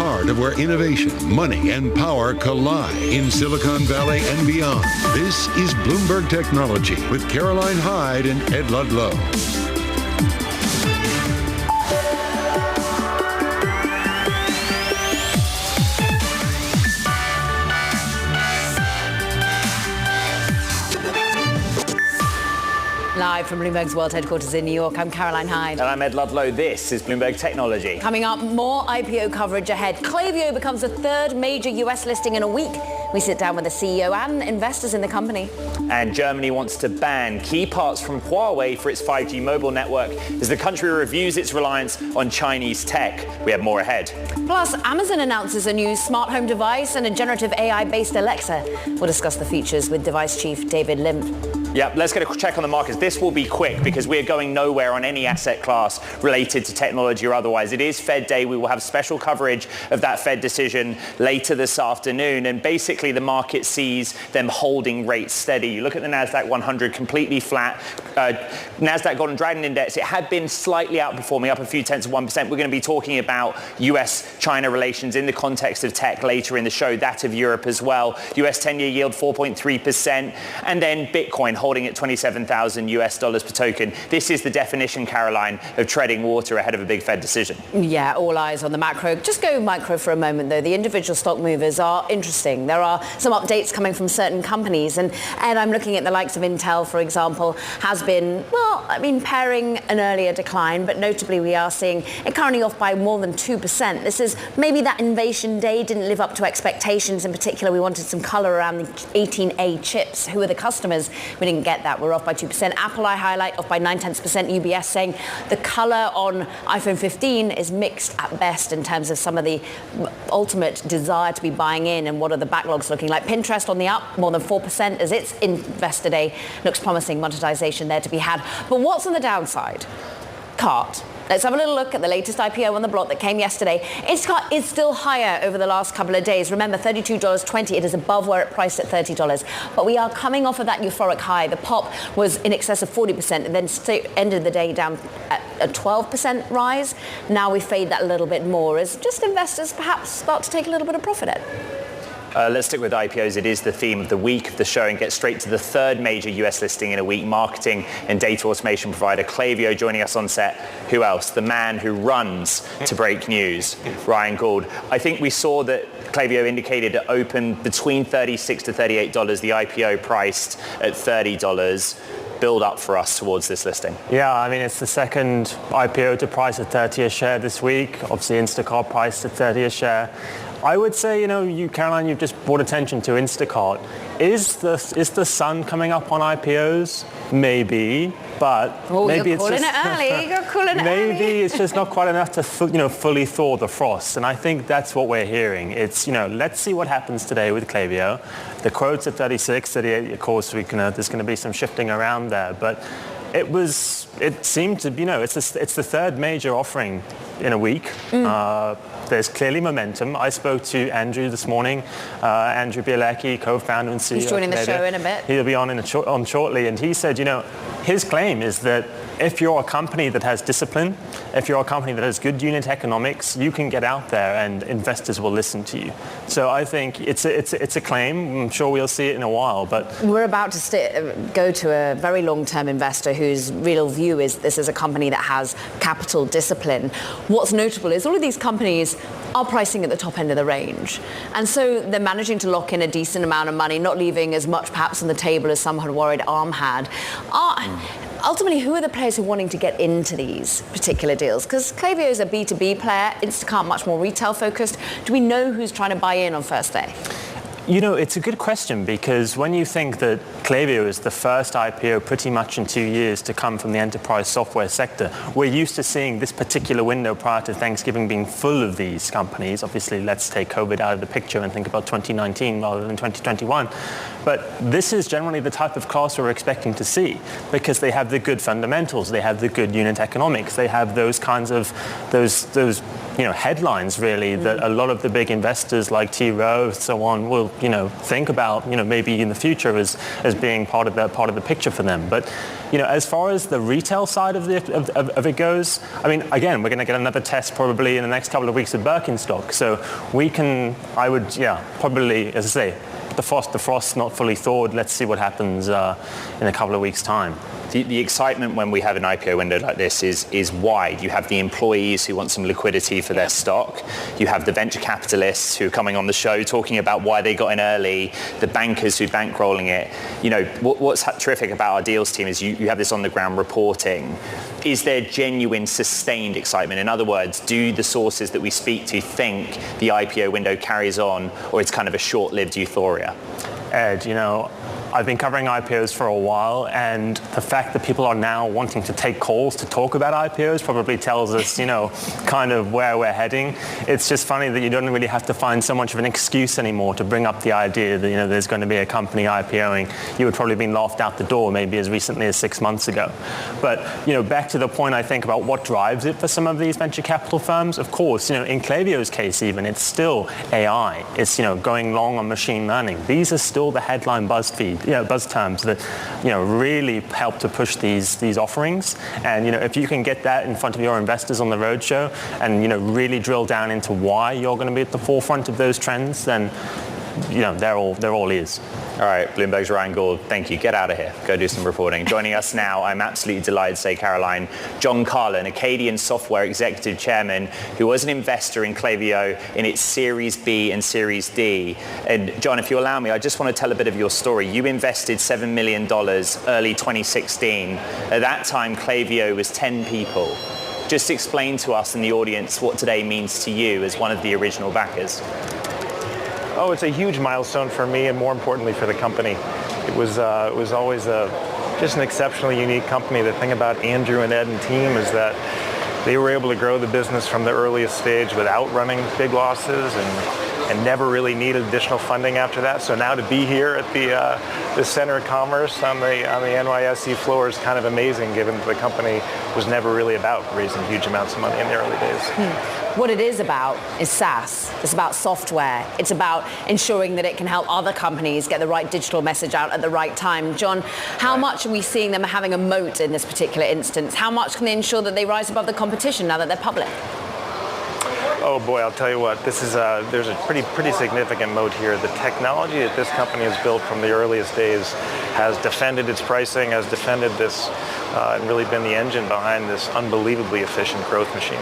heart of where innovation, money, and power collide in Silicon Valley and beyond. This is Bloomberg Technology with Caroline Hyde and Ed Ludlow. Live from Bloomberg's World Headquarters in New York, I'm Caroline Hyde. And I'm Ed Ludlow. This is Bloomberg Technology. Coming up, more IPO coverage ahead. Klaviyo becomes the third major US listing in a week. We sit down with the CEO and investors in the company. And Germany wants to ban key parts from Huawei for its 5G mobile network as the country reviews its reliance on Chinese tech. We have more ahead. Plus, Amazon announces a new smart home device and a generative AI-based Alexa. We'll discuss the features with device chief David Limp. Yep, let's get a check on the markets. This will be quick because we're going nowhere on any asset class related to technology or otherwise. It is Fed Day. We will have special coverage of that Fed decision later this afternoon. And basically, the market sees them holding rates steady. You look at the NASDAQ 100, completely flat. NASDAQ Golden Dragon Index, it had been slightly outperforming, up a few tenths of 1%. We're going to be talking about US-China relations in the context of tech later in the show, that of Europe as well. US 10-year yield 4.3%. And then Bitcoin holding at $27,000 per token. This is the definition, Caroline, of treading water ahead of a big Fed decision. Yeah, all eyes on the macro. Just go micro for a moment, though. The individual stock movers are interesting. There are some updates coming from certain companies. And I'm looking at the likes of Intel, for example, has been, pairing an earlier decline. But notably, we are seeing it currently off by more than 2%. This is maybe that invasion day didn't live up to expectations. In particular, we wanted some color around the 18A chips. Who are the customers? We didn't get that. We're off by 2%. Apple, I highlight, off by 0.9%. UBS saying the color on iPhone 15 is mixed at best in terms of some of the ultimate desire to be buying in and what are the backlogs looking like. Pinterest on the up, more than 4% as its investor day looks promising. Monetization there to be had. But what's on the downside? Cart. Let's have a little look at the latest IPO on the block that came yesterday. Its still higher over the last couple of days. Remember, $32.20. It is above where it priced at $30. But we are coming off of that euphoric high. The pop was in excess of 40% and then ended the day down at a 12% rise. Now we fade that a little bit more as just investors perhaps start to take a little bit of profit in. Let's stick with IPOs. It is the theme of the week of the show and get straight to the third major US listing in a week. Marketing and data automation provider Klaviyo joining us on set. Who else? The man who runs to break news, Ryan Gould. I think we saw that Klaviyo indicated it opened between $36 to $38. The IPO priced at $30. Build up for us towards this listing. Yeah, it's the second IPO to price at 30 a share this week. Obviously, Instacart priced at 30 a share. I would say, you, Caroline, you've just brought attention to Instacart. Is the sun coming up on IPOs? Maybe, but maybe it's just maybe it's just not quite enough to fully thaw the frost. And I think that's what we're hearing. It's let's see what happens today with Klaviyo. The quote's at 36, 38. Of course, there's going to be some shifting around there, but it seemed to be, it's the third major offering in a week. There's clearly momentum. I spoke to Andrew this morning, Andrew Bielecki, co-founder and CEO. He's joining the show in a bit. He'll be on shortly, and he said, his claim is that if you're a company that has discipline, if you're a company that has good unit economics, you can get out there and investors will listen to you. So I think it's a claim. I'm sure we'll see it in a while, but we're about to go to a very long-term investor whose real view is this is a company that has capital discipline. What's notable is all of these companies are pricing at the top end of the range. And so they're managing to lock in a decent amount of money, not leaving as much perhaps on the table as some had worried ARM had. Ultimately, who are the players who are wanting to get into these particular deals? Because Klaviyo is a B2B player, Instacart much more retail focused. Do we know who's trying to buy in on first day? It's a good question because when you think that Klaviyo is the first IPO pretty much in 2 years to come from the enterprise software sector, we're used to seeing this particular window prior to Thanksgiving being full of these companies. Obviously, let's take COVID out of the picture and think about 2019 rather than 2021. But this is generally the type of class we're expecting to see because they have the good fundamentals, they have the good unit economics, they have those kinds of those headlines really that a lot of the big investors like T. Rowe, so on, will think about maybe in the future as being part of the picture for them. But as far as the retail side of it goes, I mean, again, we're going to get another test probably in the next couple of weeks of Birkenstock. So probably, as I say, the frost's not fully thawed. Let's see what happens in a couple of weeks' time. The excitement when we have an IPO window like this is wide. You have the employees who want some liquidity for their stock. You have the venture capitalists who are coming on the show talking about why they got in early, the bankers who bankrolling it. What's terrific about our deals team is you have this on the ground reporting. Is there genuine sustained excitement? In other words, do the sources that we speak to think the IPO window carries on, or it's kind of a short-lived euphoria? Ed, I've been covering IPOs for a while, and the fact that people are now wanting to take calls to talk about IPOs probably tells us, kind of where we're heading. It's just funny that you don't really have to find so much of an excuse anymore to bring up the idea that, there's going to be a company IPOing. You would probably have been laughed out the door maybe as recently as 6 months ago. But, back to the point I think about what drives it for some of these venture capital firms, of course, in Klaviyo's case even, it's still AI. It's, going long on machine learning. These are still the headline buzz terms that really help to push these offerings. And if you can get that in front of your investors on the roadshow and really drill down into why you're going to be at the forefront of those trends, then they're all ears. All right, Bloomberg's Ryan Gould, thank you. Get out of here. Go do some reporting. Joining us now, I'm absolutely delighted to say, Caroline, John Carlin, Acadian Software Executive Chairman, who was an investor in Klaviyo in its Series B and Series D. And John, if you allow me, I just want to tell a bit of your story. You invested $7 million early 2016. At that time, Klaviyo was 10 people. Just explain to us and the audience what today means to you as one of the original backers. Oh, it's a huge milestone for me, and more importantly for the company. It was always just an exceptionally unique company. The thing about Andrew and Ed and team is that they were able to grow the business from the earliest stage without running big losses and never really needed additional funding after that. So now to be here at the Center of Commerce on the NYSE floor is kind of amazing, given that the company was never really about raising huge amounts of money in the early days. What it is about is SaaS. It's about software. It's about ensuring that it can help other companies get the right digital message out at the right time. John, how much are we seeing them having a moat in this particular instance? How much can they ensure that they rise above the competition now that they're public? Oh boy, I'll tell you what, there's a pretty significant moat here. The technology that this company has built from the earliest days has defended its pricing, has defended this, and really been the engine behind this unbelievably efficient growth machine.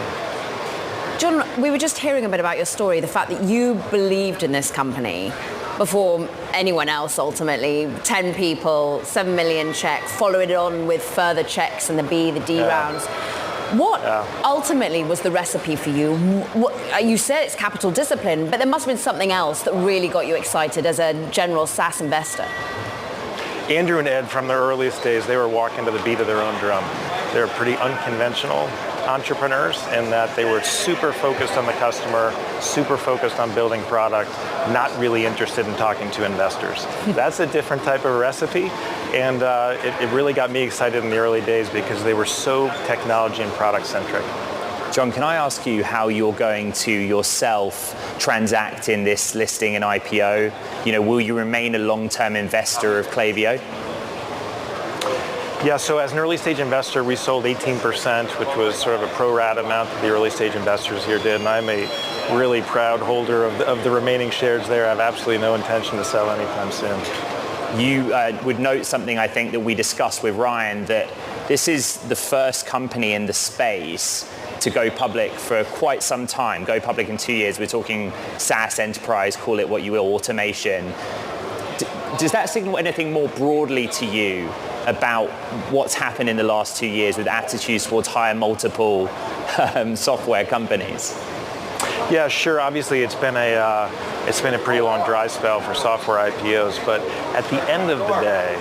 John, we were just hearing a bit about your story, the fact that you believed in this company before anyone else ultimately. 10 people, 7 million check, followed it on with further checks in the B, the D rounds. What ultimately was the recipe for you? You said it's capital discipline, but there must have been something else that really got you excited as a general SaaS investor. Andrew and Ed, from their earliest days, they were walking to the beat of their own drum. They were pretty unconventional entrepreneurs in that they were super focused on the customer, super focused on building product, not really interested in talking to investors. That's a different type of recipe, and it really got me excited in the early days because they were so technology and product centric. John, can I ask you how you're going to yourself transact in this listing and IPO? Will you remain a long-term investor of Klaviyo? Yeah, so as an early stage investor, we sold 18%, which was sort of a pro rata amount that the early stage investors here did, and I'm a really proud holder of the remaining shares there. I have absolutely no intention to sell anytime soon. You would note something I think that we discussed with Ryan, that this is the first company in the space to go public for quite some time, go public in 2 years. We're talking SaaS enterprise, call it what you will, automation. Does that signal anything more broadly to you about what's happened in the last 2 years with attitudes towards higher multiple software companies? Yeah, sure. Obviously, it's been a pretty long dry spell for software IPOs, but at the end of the day,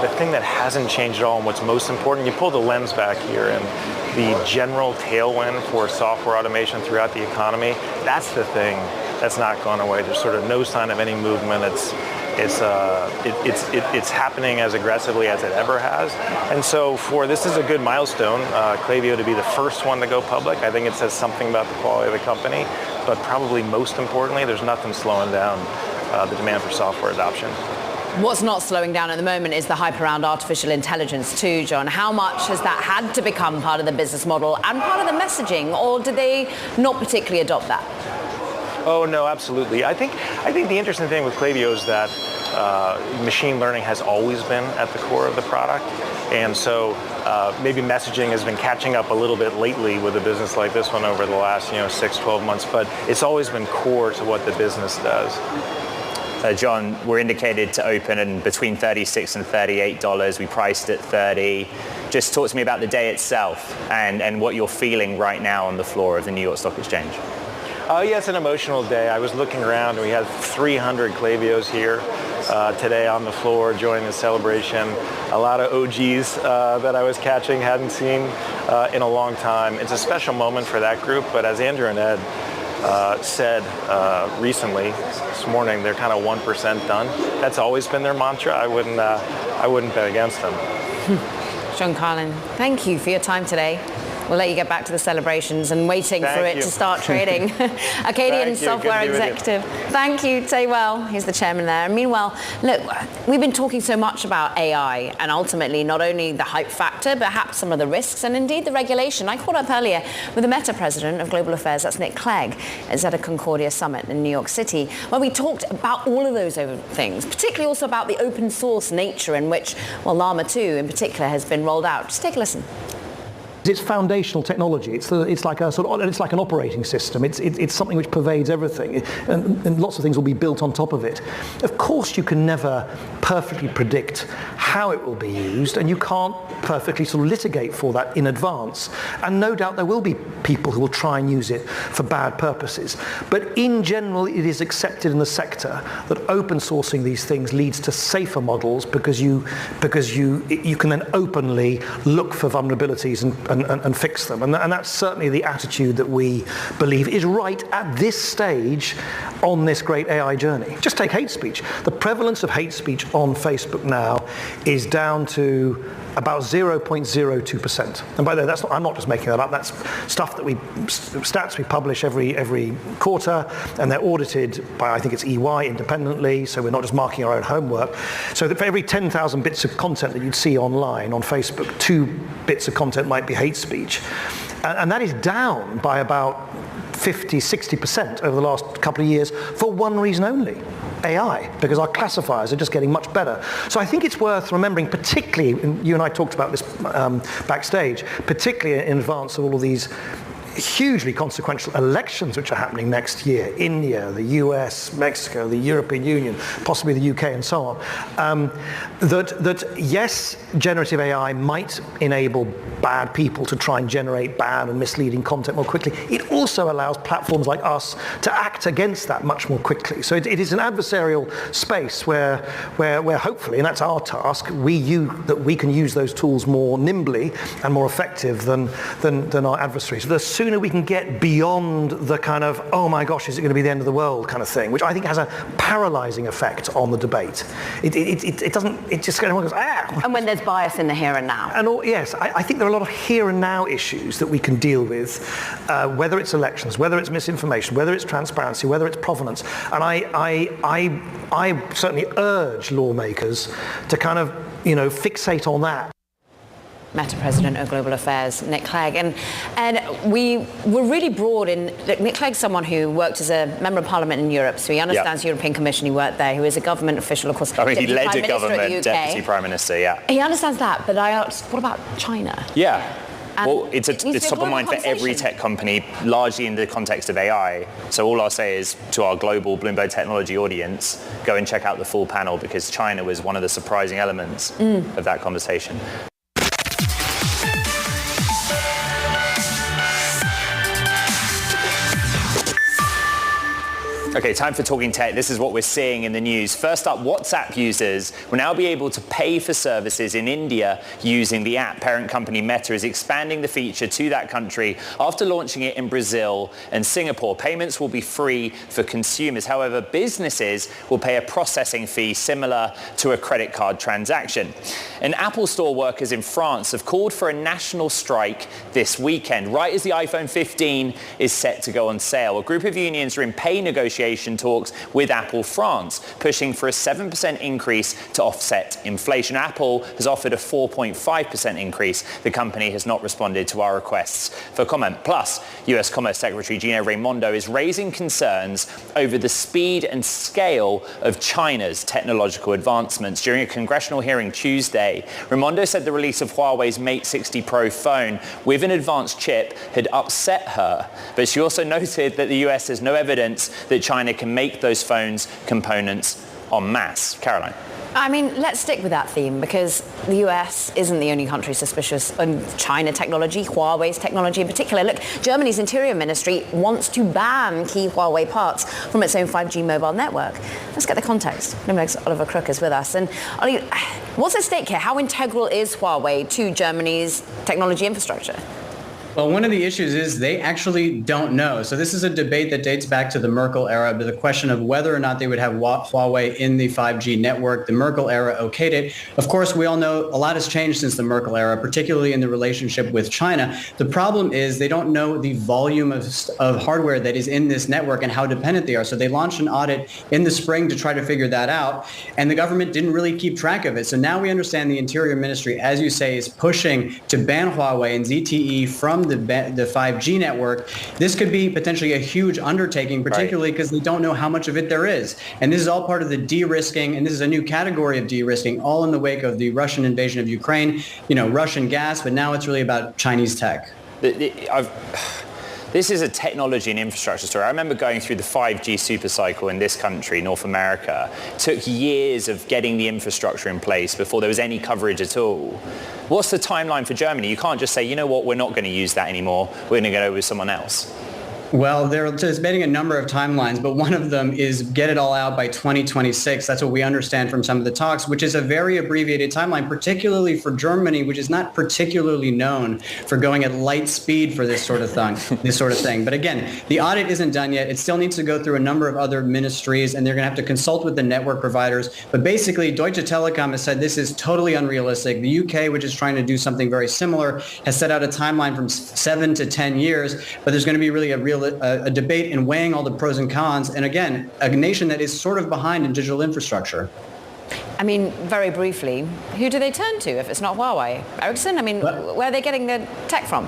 the thing that hasn't changed at all, and what's most important, you pull the lens back here, and the general tailwind for software automation throughout the economy, that's the thing that's not gone away. There's sort of no sign of any movement. It's happening as aggressively as it ever has. And so this is a good milestone, Klaviyo to be the first one to go public. I think it says something about the quality of the company, but probably most importantly, there's nothing slowing down the demand for software adoption. What's not slowing down at the moment is the hype around artificial intelligence too, John. How much has that had to become part of the business model and part of the messaging, or do they not particularly adopt that? Oh, no, absolutely. I think the interesting thing with Klaviyo is that machine learning has always been at the core of the product. And so maybe messaging has been catching up a little bit lately with a business like this one over the last 6, 12 months, but it's always been core to what the business does. John, we're indicated to open in between $36 and $38. We priced at $30. Just talk to me about the day itself and what you're feeling right now on the floor of the New York Stock Exchange. Yeah, it's an emotional day. I was looking around and we had 300 Klaviyos here today on the floor joining the celebration. A lot of OGs that I was catching, hadn't seen in a long time. It's a special moment for that group, but as Andrew and Ed said recently, this morning, they're kind of 1% done. That's always been their mantra. I wouldn't bet against them. John Carlin, thank you for your time today. We'll let you get back to the celebrations and waiting for it to start trading. Acadian software executive. Thank you, Tay Well. He's the chairman there. And meanwhile, look, we've been talking so much about AI and ultimately not only the hype factor, but perhaps some of the risks and indeed the regulation. I caught up earlier with the Meta president of global affairs, that's Nick Clegg, at a Concordia Summit in New York City, where we talked about all of those things, particularly also about the open source nature in which, Llama 2 in particular has been rolled out. Just take a listen. It's foundational technology. It's like an operating system. It's something which pervades everything, and lots of things will be built on top of it. Of course, you can never perfectly predict how it will be used, and you can't perfectly sort of litigate for that in advance. And no doubt there will be people who will try and use it for bad purposes. But in general, it is accepted in the sector that open sourcing these things leads to safer models because you can then openly look for vulnerabilities and fix them. And that's certainly the attitude that we believe is right at this stage on this great AI journey. Just take hate speech. The prevalence of hate speech on Facebook now is down to about 0.02%. And by the way, I'm not just making that up. That's stuff that stats we publish every quarter, and they're audited by, I think it's EY independently, so we're not just marking our own homework. So that for every 10,000 bits of content that you'd see online on Facebook, 2 bits of content might be hate speech. And that is down by about 50-60% over the last couple of years for one reason only: AI, because our classifiers are just getting much better. So I think it's worth remembering, particularly, and you and I talked about this backstage, particularly in advance of all of these hugely consequential elections which are happening next year: India, the US, Mexico, the European Union, possibly the UK, and so on. That yes, generative AI might enable bad people to try and generate bad and misleading content more quickly. It also allows platforms like us to act against that much more quickly. So it is an adversarial space where hopefully, and that's our task, we can use those tools more nimbly and more effective than our adversaries. The sooner we can get beyond the kind of, oh my gosh, is it going to be the end of the world kind of thing, which I think has a paralyzing effect on the debate. It doesn't, it just kind of goes, ah. And when there's bias in the here and now. And yes, I think there are a lot of here and now issues that we can deal with, whether it's elections, whether it's misinformation, whether it's transparency, whether it's provenance. And I certainly urge lawmakers to kind of, fixate on that. Meta President of Global Affairs, Nick Clegg. And we were really broad in, Nick Clegg's someone who worked as a member of parliament in Europe, so he understands the European Commission, he worked there, who is a government official, of course. I mean, he led a government, Deputy Prime Minister, yeah. He understands that, but I asked, what about China? Yeah. Well, it's top of mind for every tech company, largely in the context of AI. So all I'll say is to our global Bloomberg Technology audience, go and check out the full panel, because China was one of the surprising elements of that conversation. Okay, time for Talking Tech. This is what we're seeing in the news. First up, WhatsApp users will now be able to pay for services in India using the app. Parent company Meta is expanding the feature to that country after launching it in Brazil and Singapore. Payments will be free for consumers. However, businesses will pay a processing fee similar to a credit card transaction. And Apple Store workers in France have called for a national strike this weekend, right as the iPhone 15 is set to go on sale. A group of unions are in pay negotiations talks with Apple France, pushing for a 7% increase to offset inflation. Apple has offered a 4.5% increase. The company has not responded to our requests for comment. Plus, US Commerce Secretary Gina Raimondo is raising concerns over the speed and scale of China's technological advancements. During a congressional hearing Tuesday, Raimondo said the release of Huawei's Mate 60 Pro phone with an advanced chip had upset her. But she also noted that the US has no evidence that China can make those phones components en masse. Caroline. I mean, let's stick with that theme because the US isn't the only country suspicious of China technology, Huawei's technology in particular. Look, Germany's Interior Ministry wants to ban key Huawei parts from its own 5G mobile network. Let's get the context. Bloomberg's Oliver Crook is with us. And Ollie, what's at stake here? How integral is Huawei to Germany's technology infrastructure? Well, one of the issues is they actually don't know. So this is a debate that dates back to the Merkel era, but the question of whether or not they would have Huawei in the 5G network. The Merkel era okayed it. Of course, we all know a lot has changed since the Merkel era, particularly in the relationship with China. The problem is they don't know the volume of hardware that is in this network and how dependent they are. So they launched an audit in the spring to try to figure that out, and the government didn't really keep track of it. So now we understand the Interior Ministry, as you say, is pushing to ban Huawei and ZTE from the 5G network. This could be potentially a huge undertaking, particularly because they don't know how much of it there is. And this is all part of the de-risking, and this is a new category of de-risking, all in the wake of the Russian invasion of Ukraine, Russian gas, but now it's really about Chinese tech. This is a technology and infrastructure story. I remember going through the 5G supercycle in this country, North America. It took years of getting the infrastructure in place before there was any coverage at all. What's the timeline for Germany? You can't just say, you know what, we're not going to use that anymore. We're going to go with someone else. Well, they're anticipating a number of timelines, but one of them is get it all out by 2026. That's what we understand from some of the talks, which is a very abbreviated timeline, particularly for Germany, which is not particularly known for going at light speed for this sort of thing. But again, the audit isn't done yet. It still needs to go through a number of other ministries, and they're going to have to consult with the network providers. But basically, Deutsche Telekom has said this is totally unrealistic. The UK, which is trying to do something very similar, has set out a timeline from 7 to 10 years, but there's going to be really a debate in weighing all the pros and cons. And again, a nation that is sort of behind in digital infrastructure. I mean, very briefly, who do they turn to if it's not Huawei? Ericsson? I mean, where are they getting the tech from?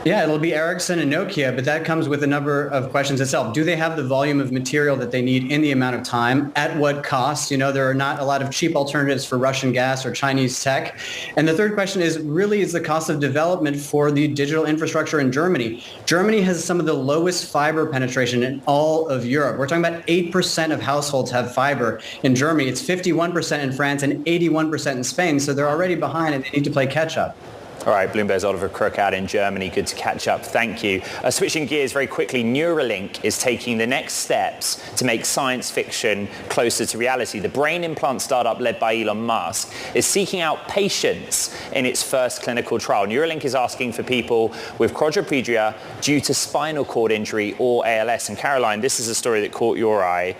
Yeah, it'll be Ericsson and Nokia, but that comes with a number of questions itself. Do they have the volume of material that they need in the amount of time? At what cost? There are not a lot of cheap alternatives for Russian gas or Chinese tech. And the third question is the cost of development for the digital infrastructure in Germany. Germany has some of the lowest fiber penetration in all of Europe. We're talking about 8% of households have fiber in Germany. It's 51% in France and 81% in Spain. So they're already behind and they need to play catch up. All right, Bloomberg's Oliver Crook out in Germany. Good to catch up. Thank you. Switching gears very quickly, Neuralink is taking the next steps to make science fiction closer to reality. The brain implant startup led by Elon Musk is seeking out patients in its first clinical trial. Neuralink is asking for people with quadriplegia due to spinal cord injury or ALS. And Caroline, this is a story that caught your eye.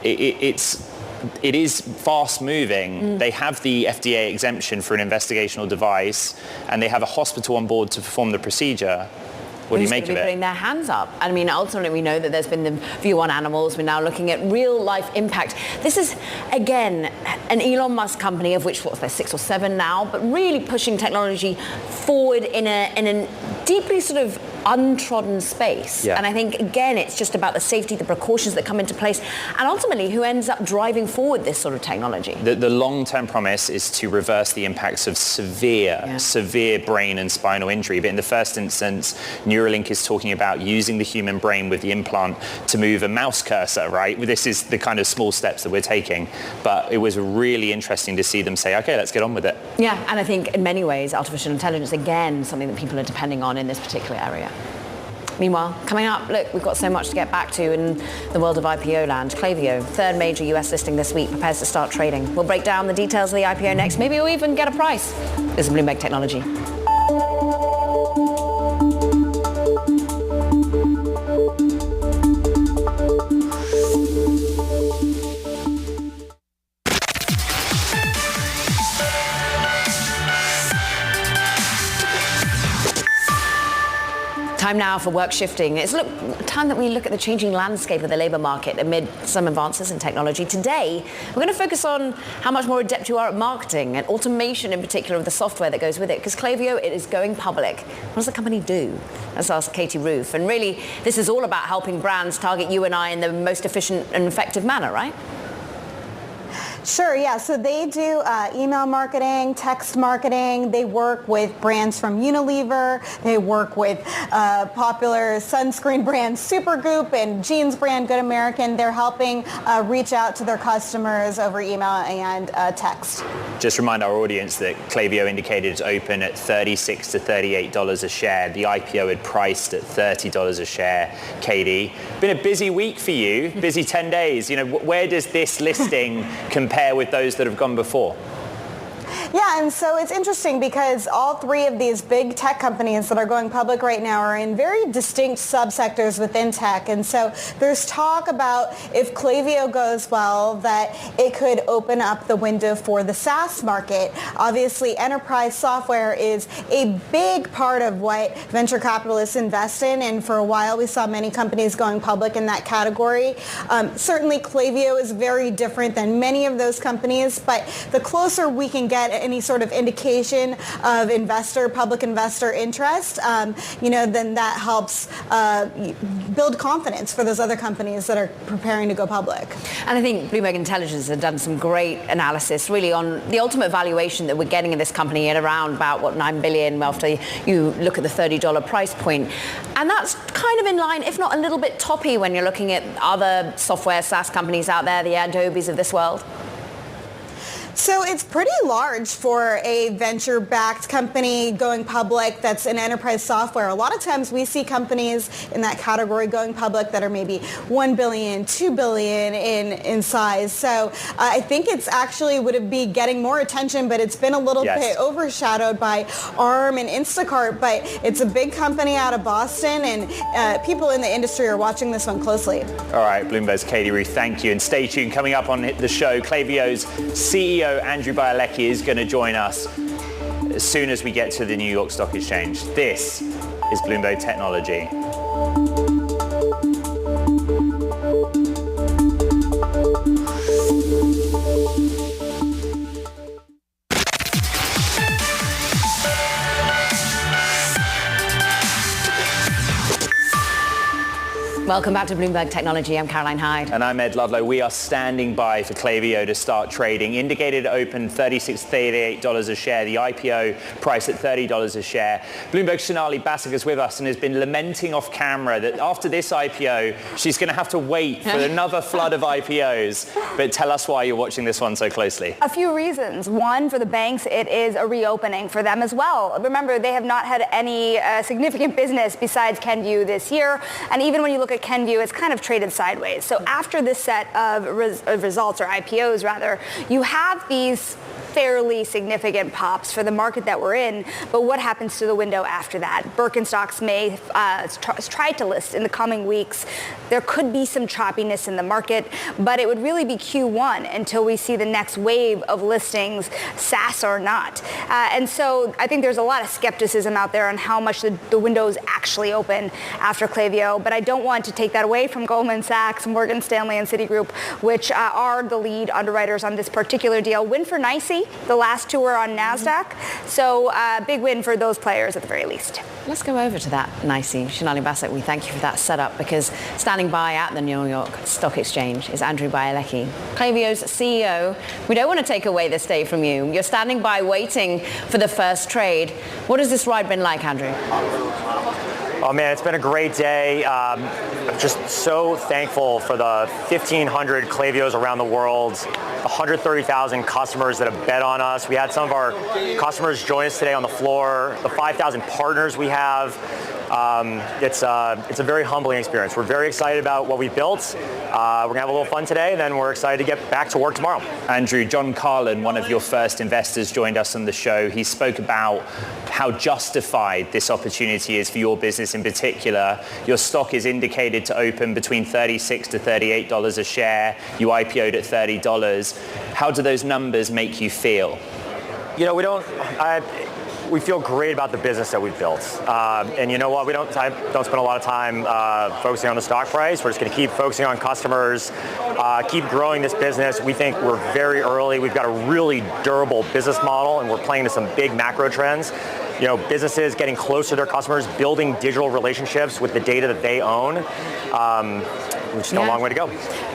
It is fast moving. They have the FDA exemption for an investigational device, and they have a hospital on board to perform the procedure. What do you make of it? Putting their hands up. I mean, ultimately, we know that there's been the view on animals. We're now looking at real life impact. This is, again, an Elon Musk company of which, there's 6 or 7 now, but really pushing technology forward in a deeply sort of untrodden space. Yeah. And I think, again, it's just about the safety, the precautions that come into place, and ultimately who ends up driving forward this sort of technology. The long-term promise is to reverse the impacts of severe brain and spinal injury. But in the first instance, Neuralink is talking about using the human brain with the implant to move a mouse cursor, right? This is the kind of small steps that we're taking. But it was really interesting to see them say, okay, let's get on with it. Yeah, and I think in many ways, artificial intelligence, again, something that people are depending on in this particular area. Meanwhile, coming up, look, we've got so much to get back to in the world of IPO land. Klaviyo, third major US listing this week, prepares to start trading. We'll break down the details of the IPO next. Maybe we'll even get a price. This is Bloomberg Technology. Time now for work shifting. It's time that we look at the changing landscape of the labour market amid some advances in technology. Today, we're going to focus on how much more adept you are at marketing and automation in particular of the software that goes with it. Because Klaviyo, it is going public. What does the company do? Let's ask Katie Roof. And really, this is all about helping brands target you and I in the most efficient and effective manner, right? Sure, yeah. So they do email marketing, text marketing. They work with brands from Unilever. They work with popular sunscreen brand Supergoop and jeans brand Good American. They're helping reach out to their customers over email and text. Just remind our audience that Klaviyo indicated it's open at $36 to $38 a share. The IPO had priced at $30 a share. Katie, been a busy week for you, busy 10 days. You know, where does this listing compare with those that have gone before? Yeah, and so it's interesting because all three of these big tech companies that are going public right now are in very distinct subsectors within tech. And so there's talk about if Klaviyo goes well, that it could open up the window for the SaaS market. Obviously, enterprise software is a big part of what venture capitalists invest in. And for a while, we saw many companies going public in that category. Certainly, Klaviyo is very different than many of those companies. But the closer we can get any sort of indication of public investor interest, then that helps build confidence for those other companies that are preparing to go public. And I think Bloomberg Intelligence have done some great analysis really on the ultimate valuation that we're getting in this company at around about, $9 billion after you look at the $30 price point. And that's kind of in line, if not a little bit toppy when you're looking at other software SaaS companies out there, the Adobes of this world. So it's pretty large for a venture-backed company going public that's in enterprise software. A lot of times we see companies in that category going public that are maybe $1 billion, $2 billion in size. So I think it's actually would be getting more attention, but it's been a little bit overshadowed by ARM and Instacart. But it's a big company out of Boston, and people in the industry are watching this one closely. All right, Bloomberg's Katie Roof, thank you. And stay tuned. Coming up on the show, Klaviyo's CEO Andrew Bialecki is going to join us as soon as we get to the New York Stock Exchange. This is Bloomberg Technology. Welcome back to Bloomberg Technology. I'm Caroline Hyde. And I'm Ed Ludlow. We are standing by for Klaviyo to start trading. Indicated open $36, $38 a share. The IPO price at $30 a share. Bloomberg's Sonali Basak is with us and has been lamenting off camera that after this IPO, she's going to have to wait for another flood of IPOs. But tell us why you're watching this one so closely. A few reasons. One, for the banks, it is a reopening for them as well. Remember, they have not had any significant business besides Kenvue this year. And even when you look at Kenvue, it's kind of traded sideways. So after this set of results, or IPOs rather, you have these fairly significant pops for the market that we're in, but what happens to the window after that? Birkenstocks may try to list in the coming weeks. There could be some choppiness in the market, but it would really be Q1 until we see the next wave of listings, SaaS or not. And so I think there's a lot of skepticism out there on how much the window is actually open after Klaviyo, but I don't want to take that away from Goldman Sachs, Morgan Stanley, and Citigroup, which are the lead underwriters on this particular deal. Win for NYSE. The last two were on NASDAQ. So big win for those players at the very least. Let's go over to that NYSE. Sonali Basak, we thank you for that setup, because standing by at the New York Stock Exchange is Andrew Bialecki, Klaviyo's CEO. We don't want to take away this day from you. You're standing by waiting for the first trade. What has this ride been like, Andrew? Oh man, it's been a great day. I'm just so thankful for the 1,500 Klaviyos around the world, 130,000 customers that have bet on us. We had some of our customers join us today on the floor, the 5,000 partners we have. it's a very humbling experience. We're very excited about what we've built. We're going to have a little fun today, and then we're excited to get back to work tomorrow. Andrew, John Carlin, one of your first investors, joined us on the show. He spoke about how justified this opportunity is for your business in particular. Your stock is indicated to open between $36 to $38 a share. You IPO'd at $30. How do those numbers make you feel? You know, we feel great about the business that we've built. And you know what, I don't spend a lot of time focusing on the stock price. We're just going to keep focusing on customers, keep growing this business. We think we're very early. We've got a really durable business model, and we're playing to some big macro trends. You know, businesses getting closer to their customers, building digital relationships with the data that they own. We've just got a long way to go.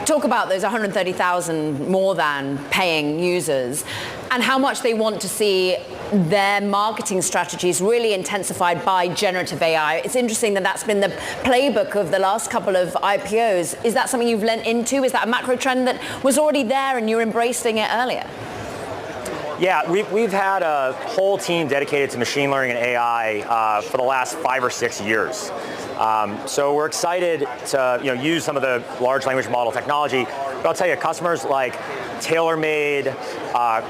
Talk about those 130,000 more than paying users and how much they want to see their marketing strategies really intensified by generative AI. It's interesting that that's been the playbook of the last couple of IPOs. Is that something you've lent into? Is that a macro trend that was already there and you're embracing it earlier? Yeah, we've had a whole team dedicated to machine learning and AI for the last 5 or 6 years. So we're excited to use some of the large language model technology. But I'll tell you, customers like TaylorMade,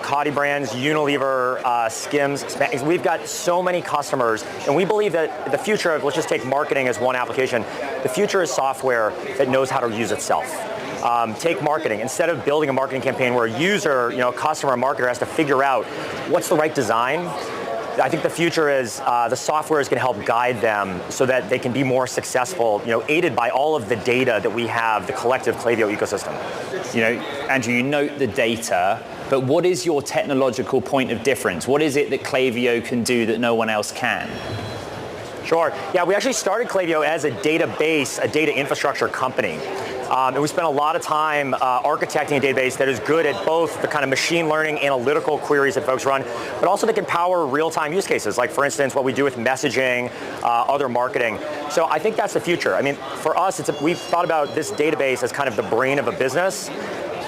Coty Brands, Unilever, Skims, we've got so many customers, and we believe that the future of, let's just take marketing as one application, the future is software that knows how to use itself. Take marketing. Instead of building a marketing campaign where a user, a customer, a marketer has to figure out what's the right design, I think the future is the software is going to help guide them so that they can be more successful, aided by all of the data that we have, the collective Klaviyo ecosystem. Andrew, you note the data, but what is your technological point of difference? What is it that Klaviyo can do that no one else can? Sure. Yeah, we actually started Klaviyo as a database, a data infrastructure company. And we spent a lot of time architecting a database that is good at both the kind of machine learning analytical queries that folks run, but also that can power real-time use cases, like, for instance, what we do with messaging, other marketing. So I think that's the future. I mean, for us, we've thought about this database as kind of the brain of a business.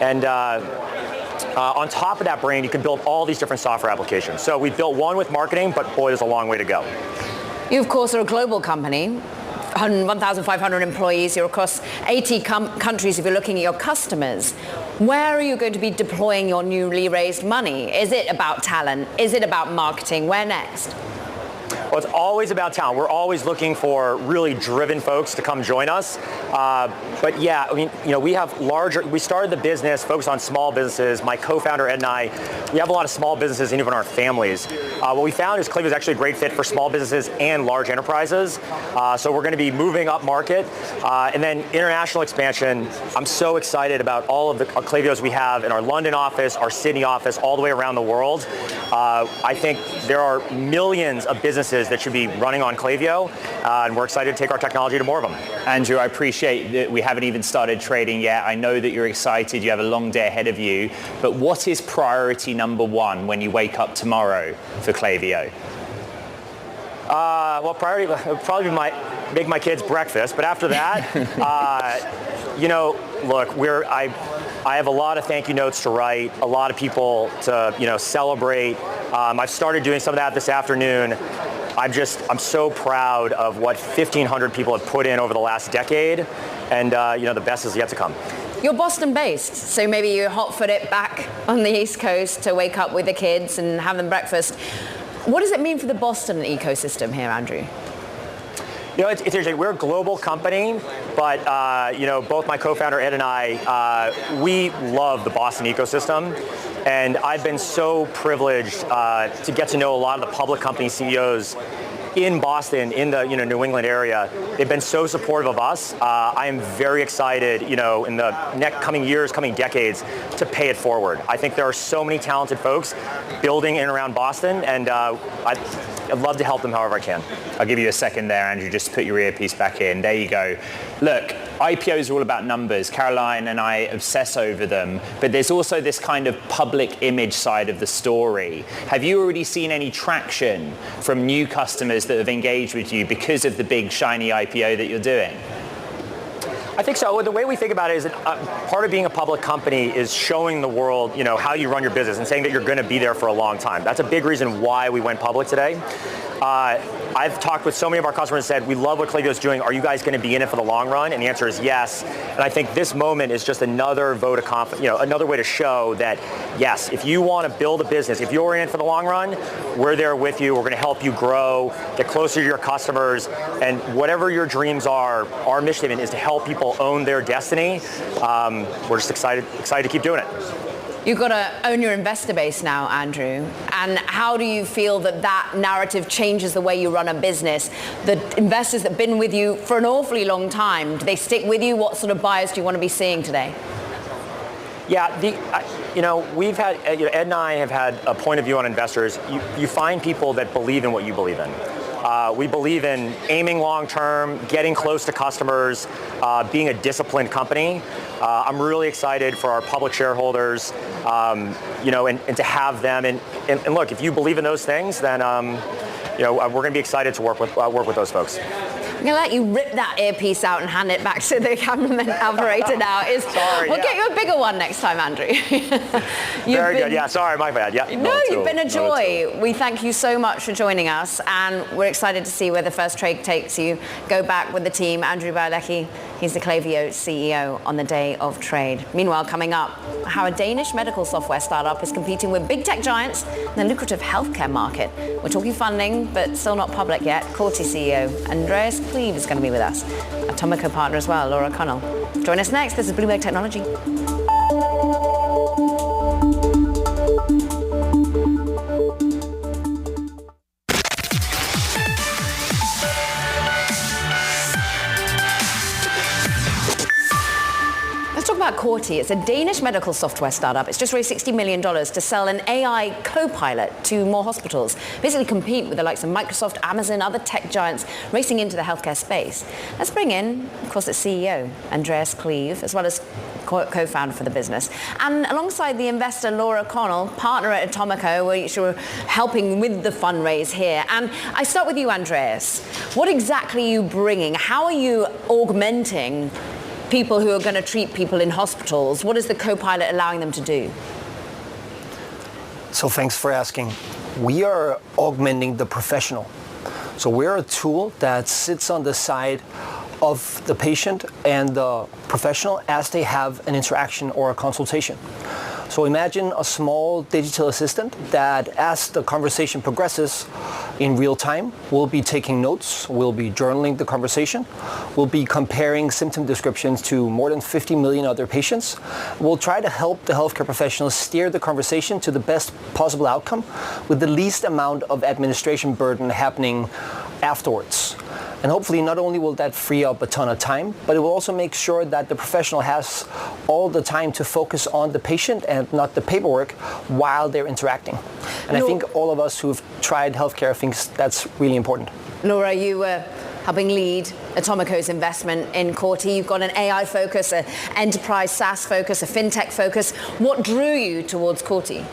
And on top of that brain, you can build all these different software applications. So we built one with marketing, but boy, there's a long way to go. You, of course, are a global company. 1,500 employees, you're across 80 countries if you're looking at your customers. Where are you going to be deploying your newly raised money? Is it about talent? Is it about marketing? Where next? Well, it's always about talent. We're always looking for really driven folks to come join us. But yeah, I mean, we started the business focused on small businesses. My co-founder, Ed, and I, we have a lot of small businesses and even our families. What we found is Klaviyo is actually a great fit for small businesses and large enterprises. So we're going to be moving up market. And then international expansion, I'm so excited about all of the Klaviyos we have in our London office, our Sydney office, all the way around the world. I think there are millions of businesses that should be running on Klaviyo, and we're excited to take our technology to more of them. Andrew, I appreciate that we haven't even started trading yet. I know that you're excited, you have a long day ahead of you, but what is priority number one when you wake up tomorrow for Klaviyo? Well, priority would probably make my kids breakfast, but after that, look, I have a lot of thank you notes to write, a lot of people to celebrate. I've started doing some of that this afternoon. I'm so proud of what 1,500 people have put in over the last decade, and the best is yet to come. You're Boston-based, so maybe you hot-foot it back on the East Coast to wake up with the kids and have them breakfast. What does it mean for the Boston ecosystem here, Andrew? It's interesting. We're a global company, but both my co-founder Ed and I, we love the Boston ecosystem, and I've been so privileged to get to know a lot of the public company CEOs in Boston, in the New England area. They've been so supportive of us. I am very excited, in the coming years, coming decades, to pay it forward. I think there are so many talented folks building in and around Boston, and I'd love to help them however I can. I'll give you a second there, Andrew, just to put your earpiece back in. There you go. Look, IPOs are all about numbers. Caroline and I obsess over them, but there's also this kind of public image side of the story. Have you already seen any traction from new customers that have engaged with you because of the big, shiny IPO that you're doing? I think so. The way we think about it is that part of being a public company is showing the world, how you run your business and saying that you're going to be there for a long time. That's a big reason why we went public today. I've talked with so many of our customers and said, we love what Klaviyo is doing. Are you guys going to be in it for the long run? And the answer is yes. And I think this moment is just another vote of confidence, another way to show that, yes, if you want to build a business, if you're in it for the long run, we're there with you. We're going to help you grow, get closer to your customers, and whatever your dreams are, our mission is to help people own their destiny. We're just excited to keep doing it. You've got to own your investor base now, Andrew. And how do you feel that narrative changes the way you run a business? The investors that have been with you for an awfully long time, do they stick with you? What sort of buyers do you want to be seeing today? Yeah, we've had, Ed and I have had a point of view on investors. You find people that believe in what you believe in. We believe in aiming long term, getting close to customers, being a disciplined company. I'm really excited for our public shareholders, and to have them. And look, if you believe in those things, then we're going to be excited to work with those folks. I'm going to let you rip that earpiece out and hand it back to the cameraman operator now. We'll get you a bigger one next time, Andrew. Very good. Yeah, sorry, my bad. Yeah. No, you've been a joy. We thank you so much for joining us, and we're excited to see where the first trade takes you. Go back with the team. Andrew Bialecki, he's the Klaviyo CEO on the day of trade. Meanwhile, coming up, how a Danish medical software startup is competing with big tech giants in the lucrative healthcare market. We're talking funding, but still not public yet. Corti CEO Andreas Cleve is going to be with us. Atomico partner as well, Laura Connell. Join us next. This is Bloomberg Technology. About Corti. It's a Danish medical software startup. It's just raised $60 million to sell an AI co-pilot to more hospitals, basically compete with the likes of Microsoft, Amazon, other tech giants racing into the healthcare space. Let's bring in, of course, its CEO, Andreas Cleve, as well as co-founder for the business. And alongside the investor, Laura Connell, partner at Atomico, which are helping with the fundraise here. And I start with you, Andreas. What exactly are you bringing? How are you augmenting people who are going to treat people in hospitals? What is the co-pilot allowing them to do? So thanks for asking. We are augmenting the professional. So we're a tool that sits on the side of the patient and the professional as they have an interaction or a consultation. So imagine a small digital assistant that, as the conversation progresses in real time, will be taking notes, will be journaling the conversation, will be comparing symptom descriptions to more than 50 million other patients. We'll try to help the healthcare professionals steer the conversation to the best possible outcome with the least amount of administration burden happening afterwards. And hopefully not only will that free up a ton of time, but it will also make sure that the professional has all the time to focus on the patient and not the paperwork while they're interacting. And I think all of us who've tried healthcare think that's really important. Laura, you were helping lead Atomico's investment in Corti. You've got an AI focus, an enterprise SaaS focus, a fintech focus. What drew you towards Corti?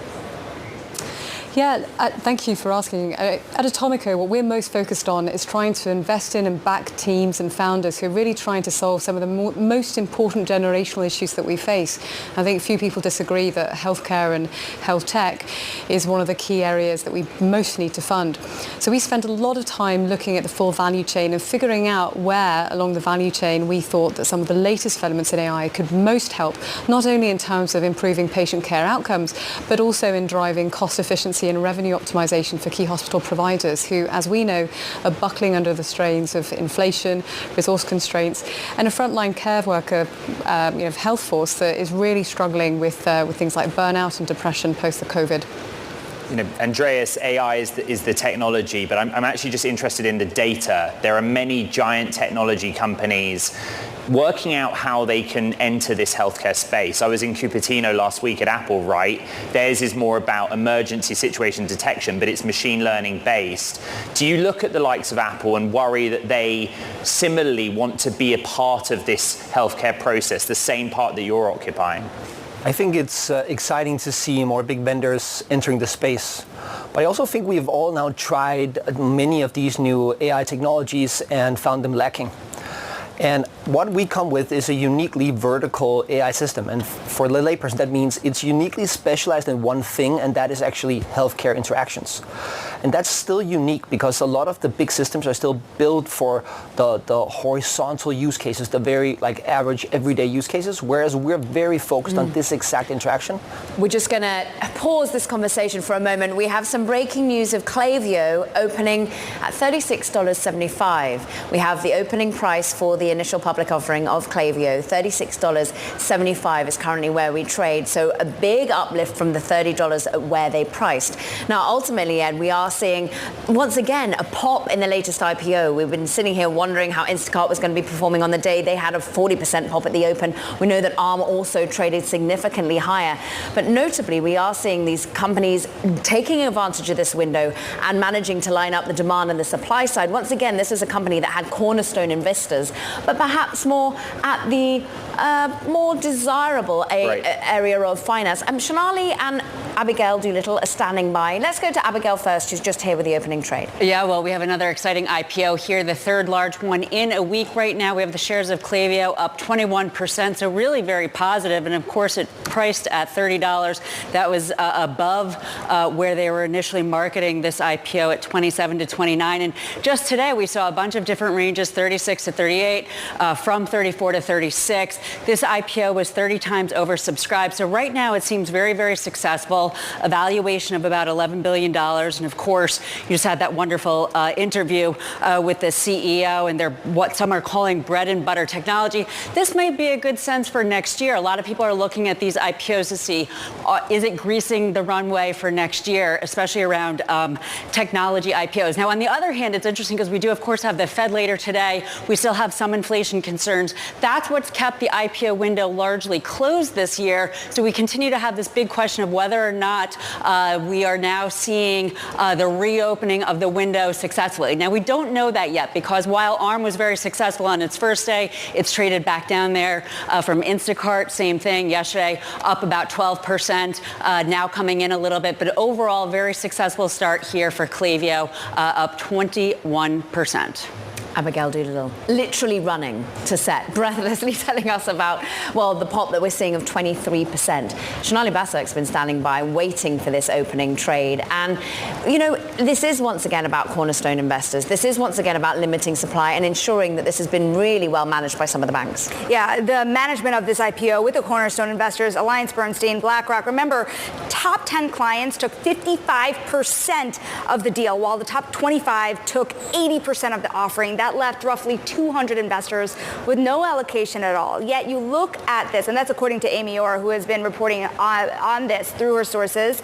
Yeah, thank you for asking. At Atomico, what we're most focused on is trying to invest in and back teams and founders who are really trying to solve some of the most important generational issues that we face. I think few people disagree that healthcare and health tech is one of the key areas that we most need to fund. So we spent a lot of time looking at the full value chain and figuring out where along the value chain we thought that some of the latest developments in AI could most help, not only in terms of improving patient care outcomes, but also in driving cost efficiency and revenue optimization for key hospital providers who, as we know, are buckling under the strains of inflation, resource constraints, and a frontline care worker health force that is really struggling with things like burnout and depression post the COVID. Andreas, AI is the technology, but I'm actually just interested in the data. There are many giant technology companies working out how they can enter this healthcare space. I was in Cupertino last week at Apple, right? Theirs is more about emergency situation detection, but it's machine learning based. Do you look at the likes of Apple and worry that they similarly want to be a part of this healthcare process, the same part that you're occupying? I think it's exciting to see more big vendors entering the space. But I also think we've all now tried many of these new AI technologies and found them lacking. And what we come with is a uniquely vertical AI system. And for the layperson, that means it's uniquely specialized in one thing, and that is actually healthcare interactions. And that's still unique because a lot of the big systems are still built for the horizontal use cases, the very like average everyday use cases, whereas we're very focused on this exact interaction. We're just going to pause this conversation for a moment. We have some breaking news of Klaviyo opening at $36.75. We have the opening price for the initial public offering of Klaviyo. $36.75 is currently where we trade. So a big uplift from the $30 at where they priced. Now, ultimately, Ed, we are seeing, once again, a pop in the latest IPO. We've been sitting here wondering how Instacart was going to be performing on the day. They had a 40% pop at the open. We know that Arm also traded significantly higher. But notably, we are seeing these companies taking advantage of this window and managing to line up the demand and the supply side. Once again, this is a company that had cornerstone investors, but perhaps more at the more desirable area of finance. Shonali and Abigail Doolittle are standing by. Let's go to Abigail first, who's just here with the opening trade. Yeah, well, we have another exciting IPO here, the third large one in a week right now. We have the shares of Klaviyo up 21%, so really very positive. And of course, it priced at $30. That was above where they were initially marketing this IPO at 27 to 29. And just today, we saw a bunch of different ranges, 36 to 38, from 34 to 36. This IPO was 30 times oversubscribed. So right now, it seems very, very successful. A valuation of about $11 billion. And of course, you just had that wonderful interview with the CEO and their what some are calling bread and butter technology. This might be a good sense for next year. A lot of people are looking at these IPOs to see, is it greasing the runway for next year, especially around technology IPOs. Now, on the other hand, it's interesting because we do, of course, have the Fed later today. We still have some inflation concerns. That's what's kept the IPO window largely closed this year. So we continue to have this big question of whether or not we are now seeing the reopening of the window successfully. Now, we don't know that yet because while ARM was very successful on its first day, it's traded back down there from Instacart. Same thing yesterday, up about 12%, now coming in a little bit. But overall, very successful start here for Klaviyo, up 21%. Abigail Doolittle, literally running to set, breathlessly telling us about, well, the pop that we're seeing of 23%. Shonali Basek's been standing by, waiting for this opening trade. And, you know, this is once again about cornerstone investors. This is once again about limiting supply and ensuring that this has been really well managed by some of the banks. Yeah, the management of this IPO with the cornerstone investors, AllianceBernstein, BlackRock. Remember, top 10 clients took 55% of the deal, while the top 25 took 80% of the offering. That left roughly 200 investors with no allocation at all. Yet you look at this, and that's according to Amy Orr, who has been reporting on this through her sources.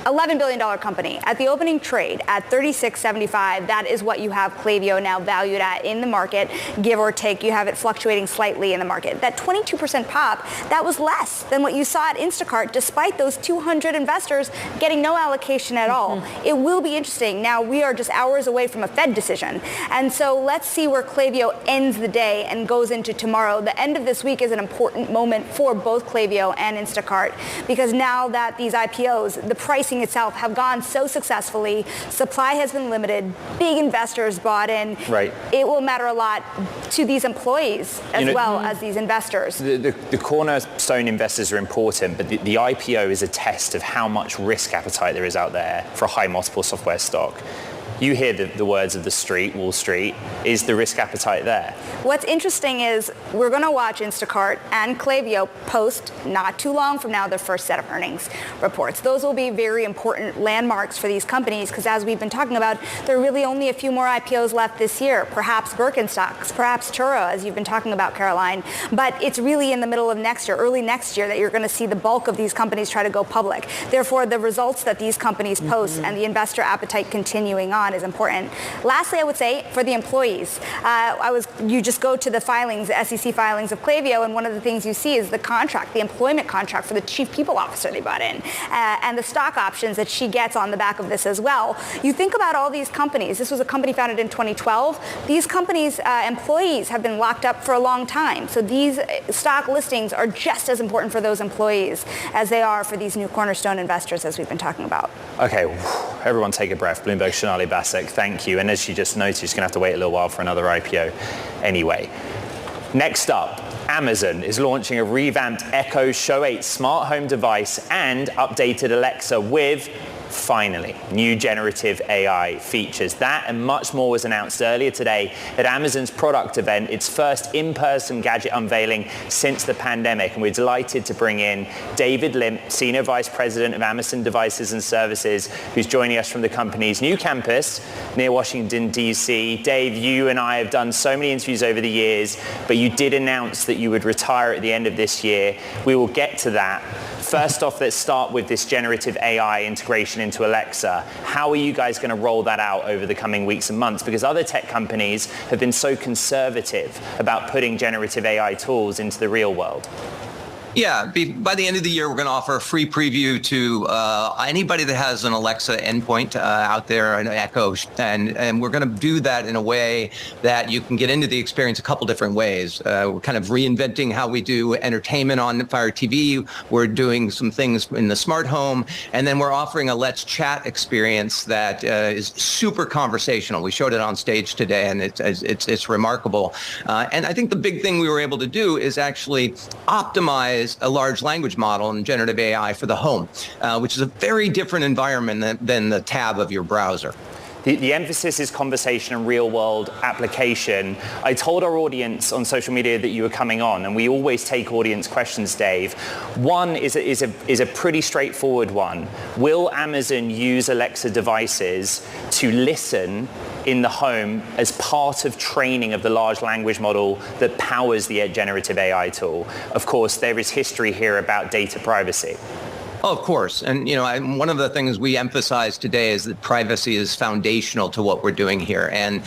$11 billion company. At the opening trade at $36.75, that is what you have Klaviyo now valued at in the market, give or take. You have it fluctuating slightly in the market. That 22% pop, that was less than what you saw at Instacart, despite those 200 investors getting no allocation at all. It will be interesting. Now, we are just hours away from a Fed decision. And so let's see where Klaviyo ends the day and goes into tomorrow. The end of this week is an important moment for both Klaviyo and Instacart, because now that these IPOs, the pricing itself have gone so successfully, supply has been limited, big investors bought in. Right. It will matter a lot to these employees as well as these investors. The cornerstone investors are important, but the IPO is a test of how much risk appetite there is out there for a high multiple software stock. You hear the words of the street, Wall Street. Is the risk appetite there? What's interesting is we're going to watch Instacart and Klaviyo post not too long from now their first set of earnings reports. Those will be very important landmarks for these companies because, as we've been talking about, there are really only a few more IPOs left this year. Perhaps Birkenstocks, perhaps Turo, as you've been talking about, Caroline. But it's really in the middle of next year, early next year, that you're going to see the bulk of these companies try to go public. Therefore, the results that these companies post and the investor appetite continuing on is important. Lastly, I would say for the employees, you just go to the filings, the SEC filings of Klaviyo, and one of the things you see is the contract, the employment contract for the chief people officer they brought in, and the stock options that she gets on the back of this as well. You think about all these companies. This was a company founded in 2012. These companies' employees have been locked up for a long time. So these stock listings are just as important for those employees as they are for these new cornerstone investors, as we've been talking about. Okay, everyone take a breath. Bloomberg, Shonali Basek, thank you. And as you just noticed, you're going to have to wait a little while for another IPO anyway. Next up, Amazon is launching a revamped Echo Show 8 smart home device and updated Alexa with, finally, new generative AI features. That and much more was announced earlier today at Amazon's product event, its first in-person gadget unveiling since the pandemic. And we're delighted to bring in David Limp, Senior Vice President of Amazon Devices and Services, who's joining us from the company's new campus near Washington, D.C. Dave, you and I have done so many interviews over the years, but you did announce that you would retire at the end of this year. We will get to that. First off, let's start with this generative AI integration into Alexa. How are you guys going to roll that out over the coming weeks and months? Because other tech companies have been so conservative about putting generative AI tools into the real world. Yeah, by the end of the year, we're going to offer a free preview to anybody that has an Alexa endpoint out there, an Echo, and we're going to do that in a way that you can get into the experience a couple different ways. We're kind of reinventing how we do entertainment on Fire TV. We're doing some things in the smart home, and then we're offering a Let's Chat experience that is super conversational. We showed it on stage today, and it's remarkable. And I think the big thing we were able to do is actually optimize a large language model and generative AI for the home, which is a very different environment than the tab of your browser. The emphasis is conversation and real-world application. I told our audience on social media that you were coming on, and we always take audience questions, Dave. One is a pretty straightforward one. Will Amazon use Alexa devices to listen in the home as part of training of the large language model that powers the generative AI tool? Of course, there is history here about data privacy. Oh, of course. And, one of the things we emphasize today is that privacy is foundational to what we're doing here. And,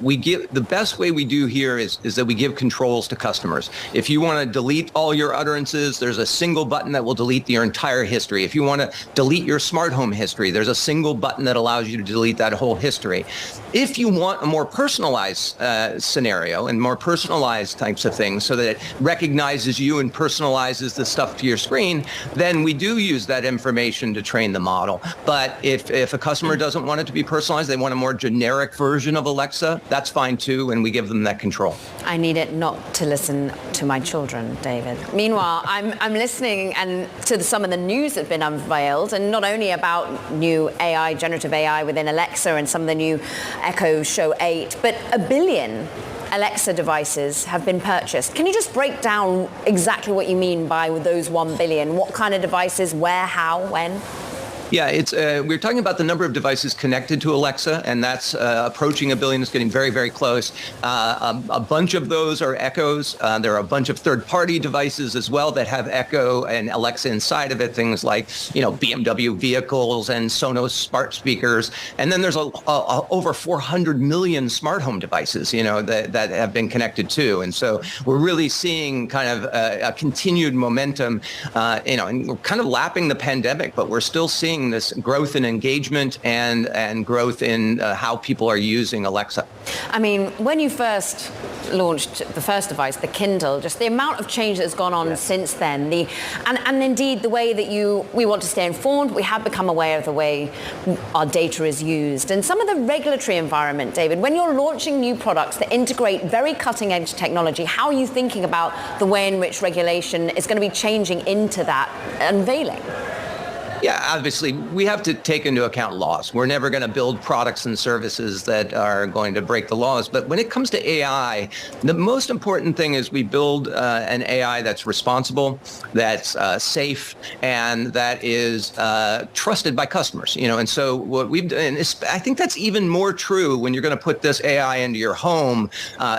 we give the best way we do here is that we give controls to customers. If you want to delete all your utterances, there's a single button that will delete your entire history. If you want to delete your smart home history, there's a single button that allows you to delete that whole history. If you want a more personalized scenario and more personalized types of things so that it recognizes you and personalizes the stuff to your screen, then we do use that information to train the model. But if a customer doesn't want it to be personalized, they want a more generic version of Alexa, that's fine too, and we give them that control. I need it not to listen to my children, David. Meanwhile, I'm listening to some of the news that's been unveiled, and not only about new AI, generative AI within Alexa and some of the new Echo Show 8, but 1 billion Alexa devices have been purchased. Can you just break down exactly what you mean by those 1 billion? What kind of devices, where, how, when? Yeah, we're talking about the number of devices connected to Alexa, and that's approaching 1 billion. It's getting very, very close. A bunch of those are Echoes. There are a bunch of third-party devices as well that have Echo and Alexa inside of it, things like, BMW vehicles and Sonos smart speakers. And then there's over 400 million smart home devices, that have been connected too. And so we're really seeing kind of a continued momentum, and we're kind of lapping the pandemic, but we're still seeing this growth in engagement and growth in how people are using Alexa. I mean, when you first launched the first device, the Kindle, just the amount of change that's gone on since then, and indeed the way that we want to stay informed, we have become aware of the way our data is used. And some of the regulatory environment, David, when you're launching new products that integrate very cutting-edge technology, how are you thinking about the way in which regulation is going to be changing into that unveiling? Yeah, obviously, we have to take into account laws. We're never going to build products and services that are going to break the laws. But when it comes to AI, the most important thing is we build an AI that's responsible, that's safe, and that is trusted by customers. And so what we've done, and I think that's even more true when you're going to put this AI into your home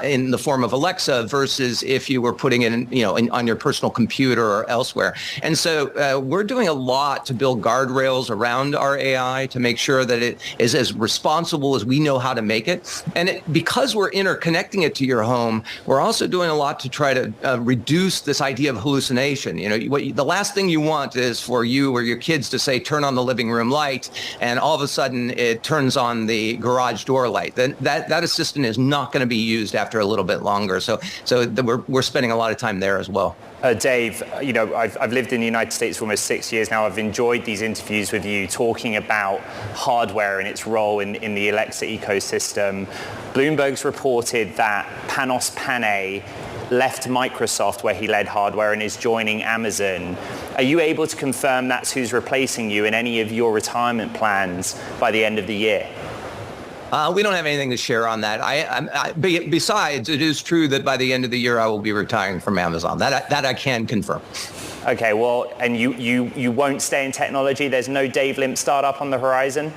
in the form of Alexa versus if you were putting it on your personal computer or elsewhere. And so we're doing a lot to build guardrails around our AI to make sure that it is as responsible as we know how to make it. And because we're interconnecting it to your home, we're also doing a lot to try to reduce this idea of hallucination. The last thing you want is for you or your kids to say, turn on the living room light, and all of a sudden it turns on the garage door light. Then that assistant is not going to be used after a little bit longer. So we're spending a lot of time there as well. Dave, I've lived in the United States for almost 6 years now. I've enjoyed these interviews with you talking about hardware and its role in the Alexa ecosystem. Bloomberg's reported that Panos Panay left Microsoft, where he led hardware, and is joining Amazon. Are you able to confirm that's who's replacing you in any of your retirement plans by the end of the year? We don't have anything to share on that. Besides, it is true that by the end of the year, I will be retiring from Amazon. That I can confirm. Okay, well, and you won't stay in technology? There's no Dave Limp startup on the horizon?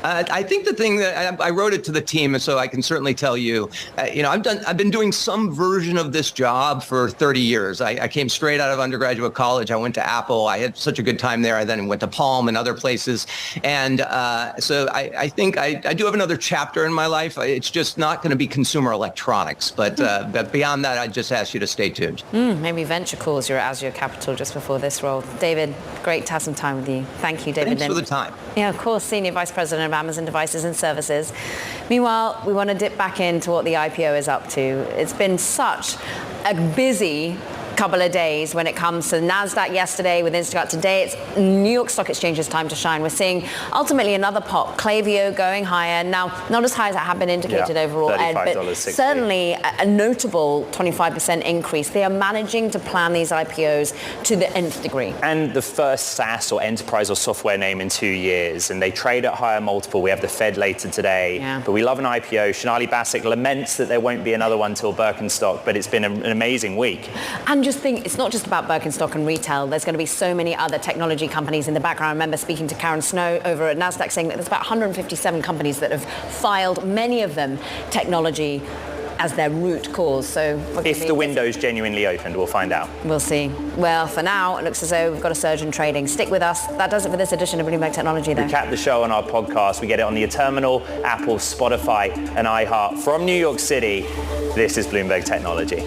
I think the thing that I wrote it to the team, so I can certainly tell you, I've been doing some version of this job for 30 years. I came straight out of undergraduate college. I went to Apple. I had such a good time there. I then went to Palm and other places. And so I think I do have another chapter in my life. It's just not going to be consumer electronics. But beyond that, I just ask you to stay tuned. Maybe venture calls. You're at Azure Capital just before this role. David, great to have some time with you. Thank you, David. Thanks for the time. Yeah, of course, Senior Vice President of Amazon Devices and Services. Meanwhile, we want to dip back into what the IPO is up to. It's been such a busy couple of days when it comes to NASDAQ yesterday with Instacart. Today it's New York Stock Exchange's time to shine. We're seeing ultimately another pop, Klaviyo going higher. Now, not as high as it had been indicated overall, Ed, but certainly a notable 25% increase. They are managing to plan these IPOs to the nth degree. And the first SaaS or enterprise or software name in 2 years, and they trade at higher multiple. We have the Fed later today, but we love an IPO. Sonali Basak laments that there won't be another one till Birkenstock, but it's been an amazing week. And just think, it's not just about Birkenstock and retail. There's going to be so many other technology companies in the background. I remember speaking to Karen Snow over at NASDAQ saying that there's about 157 companies that have filed, many of them technology as their root cause. So if the window's genuinely opened, we'll find out. We'll see. Well, for now, it looks as though we've got a surge in trading. Stick with us. That does it for this edition of Bloomberg Technology, though. We cap the show on our podcast. We get it on the Terminal, Apple, Spotify, and iHeart. From New York City, this is Bloomberg Technology.